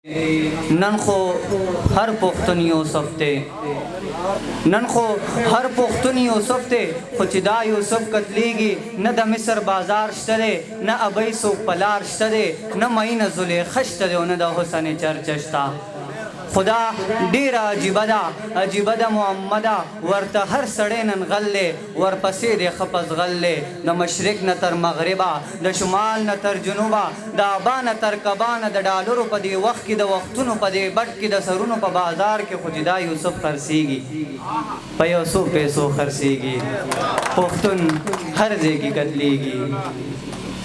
نن خو هر پښتون یوسف دی نن خو هر پښتون یوسف دی خو چې دا یوسف قتلیږي نه د مصر بازار شته دی نه ابۍ څوک په لار شته دی نه معینه زلیخه شته دی او نه د حسن چرچه شته خدا ډیره عجیبه ده محمده ورته هر سړی نن غل دی ورپسې دی ښه پزغل دی د مشرق نه تر مغربه د شمال نه تر جنوبه د ابا نه تر کبا نه د ډالرو په دې وخت کې د وختونو په دې بټ کې د سرونو په بازار کې خو چې دا یوسف خرڅېږي په یو څو پیسو خرڅېږي پښتون هر ځای کې قتلېږي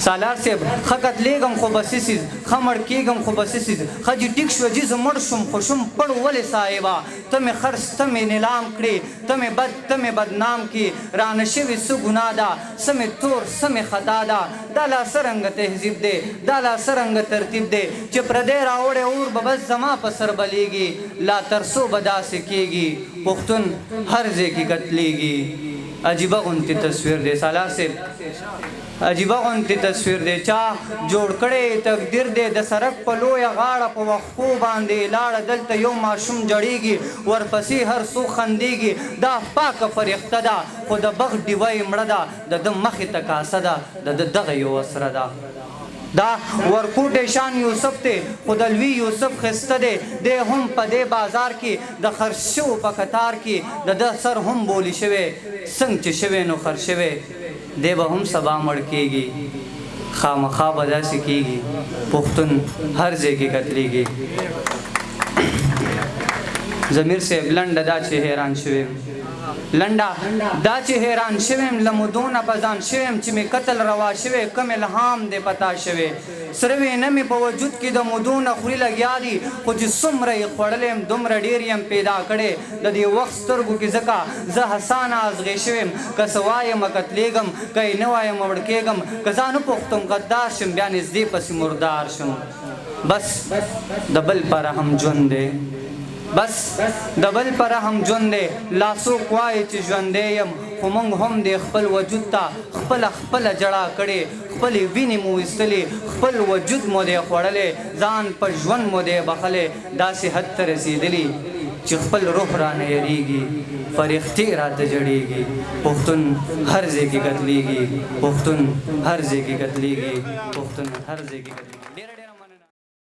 سالار صاحب ښه قتلېږم خو بسیسیز ښه مړ کېږم خو بسیسیز ښه چې ټیک شوه جي زه مړ شوم خو شوم پړ ولې صاحبه ته مې خرڅ ته مې نیلام کړې ته مې بدنام کړې رانه شوې څه ګناه ده څه مې تور څه مې خطا ده دا لا څرنګه تهذیب دی دا لا څرنګه ترتیب دی چې پردی راوړی اور به بس زما په سر بلیږي لا تر څو به داسې کېږي پښتون هر ځای کې قتلېږي عجیبه غونتی تصویر دی سالار صاحب عجیبه غونتی تصویر دی چا جوړ کړی تقدیر دی د سړک په لویه غاړه په وښکو باندې لاړه دلته یو ماشوم جړیږي ورپسې هر څوک خندېږي دا پاکه فرښته ده خو د بخت ډیوه یې مړه ده د ده مخې ته کاسه ده د ده دغه یو اسره ده دا ورکوټې شان یوسف دی خو د لوی یوسف ښایسته دی دی هم په دې بازار کې د خرڅ شوو په کتار کې د ده سر هم بولی شوی څنګه چې شوی نو خر شوی دی به هم سبا مړ کېږي خامخا به داسې کېږي پښتون هر ځای کې قتلېږي ضمیر صاحب لنډه دا چې حیران شوی لنډه دا چې حیران شویم له مودونه به ځان شویم چې مې قتل روا شوی کوم الهام دی پتا شوی سره وینه مې په وجود کې د مودونه خوري لګیا دي خو چې څومره یې خوړلی یم دومره ډېر یم پیدا کړی د دې وخت سترګو کې ځکه زه حسانه ازغې شویم که څه وایم قتلېږم که یې نه وایم مړ کېږم که ځان وپوښتم غدار شم بیا نږدې پسې مردار شم بس د بل پر هم ژوند دی بس د بل پر هم ژوند دی لاسوک وایي چې ژوندی یم خو موږ هم دی خپل وجود ته خپله جړه کړې خپلې وینې مو ایستلې خپل وجود مو دی خوړلی ځان په ژوند مو دی بخلی داسې حد ته رسېدلي چې خپل روح رانه یریږي فرښتې راته جړېږي پښتون هر ځای کې قتلېږي پښتون هر ځای کې قتلېږي پښتون هر ځای کې قتلېږي